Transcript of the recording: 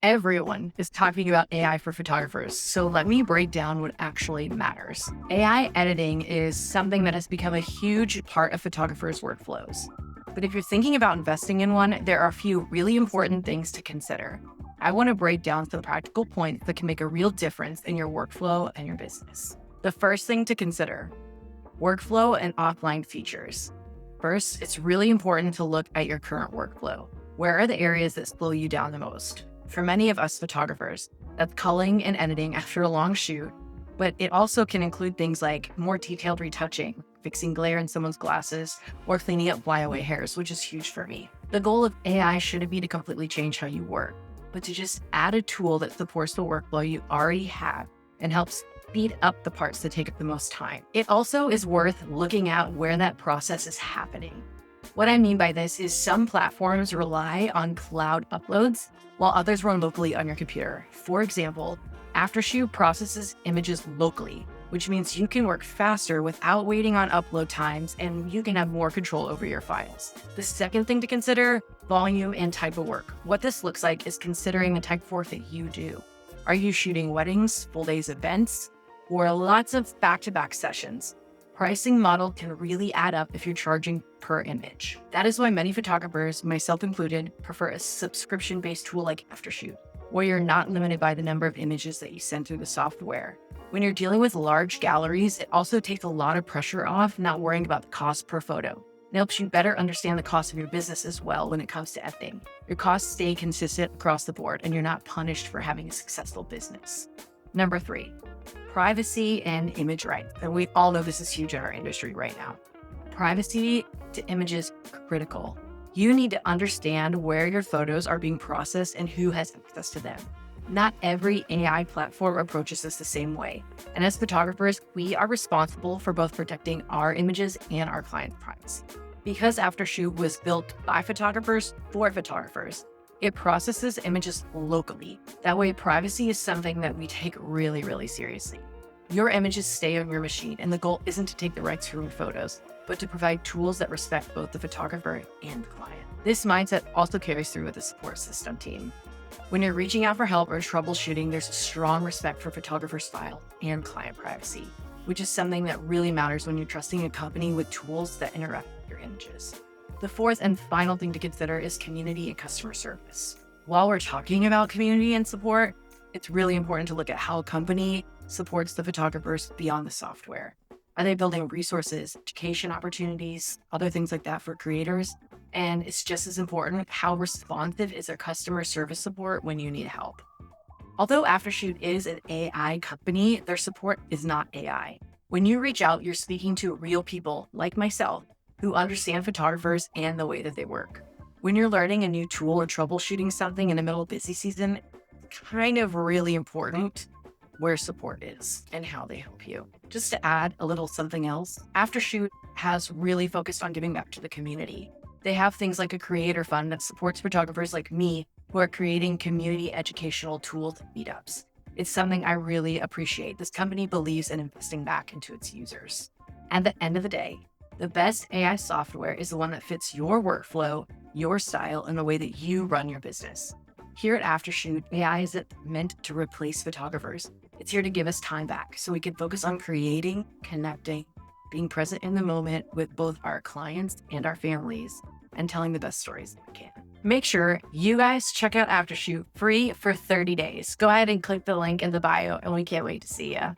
Everyone is talking about AI for photographers, so let me break down what actually matters. AI editing is something that has become a huge part of photographers' workflows. But if you're thinking about investing in one, there are a few really important things to consider. I want to break down some practical points that can make a real difference in your workflow and your business. The first thing to consider: workflow and offline features. First, it's really important to look at your current workflow. Where are the areas that slow you down the most? For many of us photographers, that's culling and editing after a long shoot, but it also can include things like more detailed retouching, fixing glare in someone's glasses, or cleaning up flyaway hairs, which is huge for me. The goal of AI shouldn't be to completely change how you work, but to just add a tool that supports the workflow you already have and helps speed up the parts that take up the most time. It also is worth looking at where that process is happening. What I mean by this is some platforms rely on cloud uploads while others run locally on your computer. For example, Aftershoot processes images locally, which means you can work faster without waiting on upload times and you can have more control over your files. The second thing to consider: volume and type of work. What this looks like is considering the type of work that you do. Are you shooting weddings, full days events, or lots of back-to-back sessions? Pricing model can really add up if you're charging per image. That is why many photographers, myself included, prefer a subscription-based tool like Aftershoot, where you're not limited by the number of images that you send through the software. When you're dealing with large galleries, it also takes a lot of pressure off not worrying about the cost per photo. It helps you better understand the cost of your business as well when it comes to editing. Your costs stay consistent across the board and you're not punished for having a successful business. Number 3, privacy and image rights. And we all know this is huge in our industry right now. Privacy to images critical. You need to understand where your photos are being processed and who has access to them. Not every AI platform approaches this the same way. And as photographers, we are responsible for both protecting our images and our clients' privacy. Because Aftershoot was built by photographers for photographers, it processes images locally. That way, privacy is something that we take really, really seriously. Your images stay on your machine, and the goal isn't to take the rights from your photos, but to provide tools that respect both the photographer and the client. This mindset also carries through with the support system team. When you're reaching out for help or troubleshooting, there's a strong respect for photographer style and client privacy, which is something that really matters when you're trusting a company with tools that interact with your images. The fourth and final thing to consider is community and customer service. While we're talking about community and support, it's really important to look at how a company supports the photographers beyond the software. Are they building resources, education opportunities, other things like that for creators? And it's just as important, how responsive is their customer service support when you need help? Although Aftershoot is an AI company, their support is not AI. When you reach out, you're speaking to real people like myself who understand photographers and the way that they work. When you're learning a new tool or troubleshooting something in the middle of busy season, it's kind of really important where support is and how they help you. Just to add a little something else, Aftershoot has really focused on giving back to the community. They have things like a creator fund that supports photographers like me who are creating community educational tools and meetups. It's something I really appreciate. This company believes in investing back into its users. At the end of the day, the best AI software is the one that fits your workflow, your style, and the way that you run your business. Here at Aftershoot, AI isn't meant to replace photographers. It's here to give us time back so we can focus on creating, connecting, being present in the moment with both our clients and our families, and telling the best stories that we can. Make sure you guys check out Aftershoot free for 30 days. Go ahead and click the link in the bio, and we can't wait to see you.